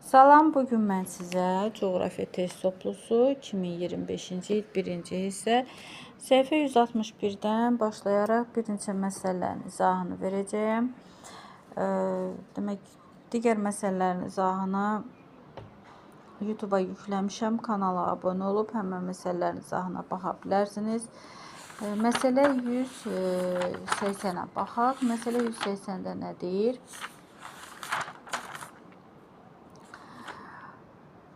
Salam, bugün mən sizə coğrafiya test toplusu 2025-ci il 1-ci hissə səhifə 161-dən başlayaraq bir neçə məsələlərin izahını verəcəyəm. Demək, digər məsələlərin izahını YouTube-a yükləmişəm. Kanala abunə olub həmən məsələlərin izahına baxa bilərsiniz. Məsələ 180-ə baxaq. Məsələ 180-də nə deyir?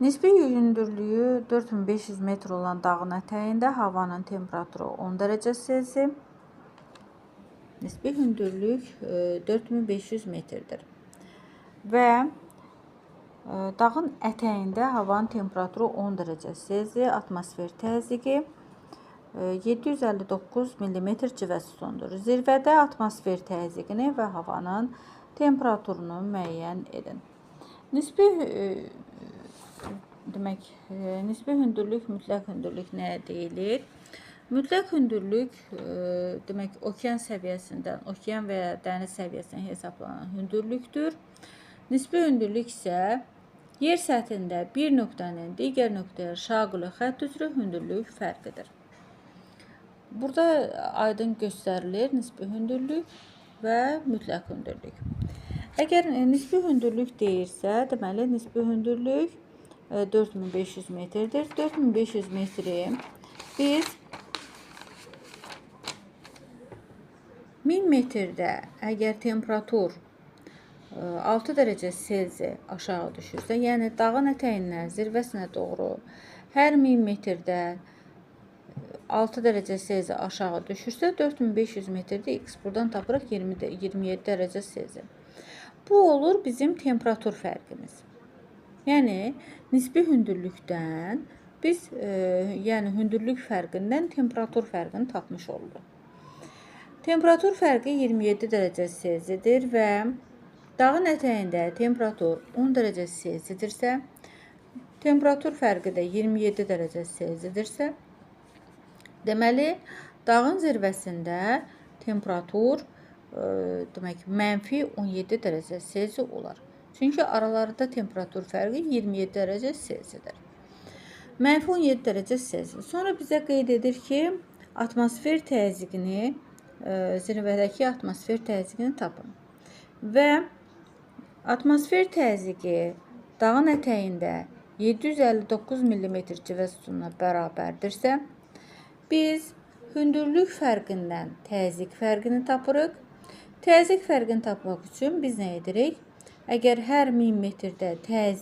Nisbi hündürlüyü 4500 metr olan dağın ətəyində havanın temperaturu 10 dərəcə Selsi. Nisbi hündürlük 4500 metrdir. Və dağın ətəyində havanın temperaturu 10 dərəcə Selsi, atmosfer təzyiqi 759 mm civə sütundur. Zirvədə atmosfer təzyiqini və havanın temperaturunu müəyyən edin. Nisbi hündürlük, mütləq hündürlük nəyə deyilir? Mütləq hündürlük demək okean səviyyəsindən, okean və ya dəniz səviyyəsindən hesablanan hündürlükdür. Nisbi hündürlük isə yer səthində bir nöqtənin digər nöqtəyə şaquli xətt üzrə hündürlük fərqidir. Burada aydın göstərilir nisbi hündürlük və mütləq hündürlük. Əgər nisbi hündürlük deyirsə, deməli nisbi hündürlük 4500 metrdir. 4500 metri biz 1000 metrdə əgər temperatur 6 dərəcə Selsi aşağı düşürsə, yəni dağın əməyindən zirvəsinə doğru hər 1000 metrdə 6 dərəcə Selsi aşağı düşürsə, 4500 metrdə x. Buradan tapırıq 27 dərəcə Selsi. Bu olur bizim temperatur fərqimiz. Yəni, nisbi hündürlükdən biz, hündürlük fərqindən temperatur fərqini tapmış oluruq. Temperatur fərqi 27 dərəcə Selsidir və dağın ətəyində temperatur 10 dərəcə Selsidirsə, temperatur fərqi də 27 dərəcə Selsidirsə, deməli, dağın zirvəsində temperatur mənfi 17 dərəcə Selsi olar. Çünki aralarında temperatur fərqi 27 dərəcə Selsidir. Mənfi 17 dərəcə Selsi. Sonra bizə qeyd edir ki, atmosfer təzyiqini, zirvədəki atmosfer təzyiqini tapın. Və atmosfer təzyiqi dağın ətəyində 759 mm civə sütununa bərabərdirsə, biz hündürlük fərqindən təzyiq fərqini tapırıq. Təzyiq fərqini tapmaq üçün biz nə edirik? Əgər hər 1000 metrdə təzyiq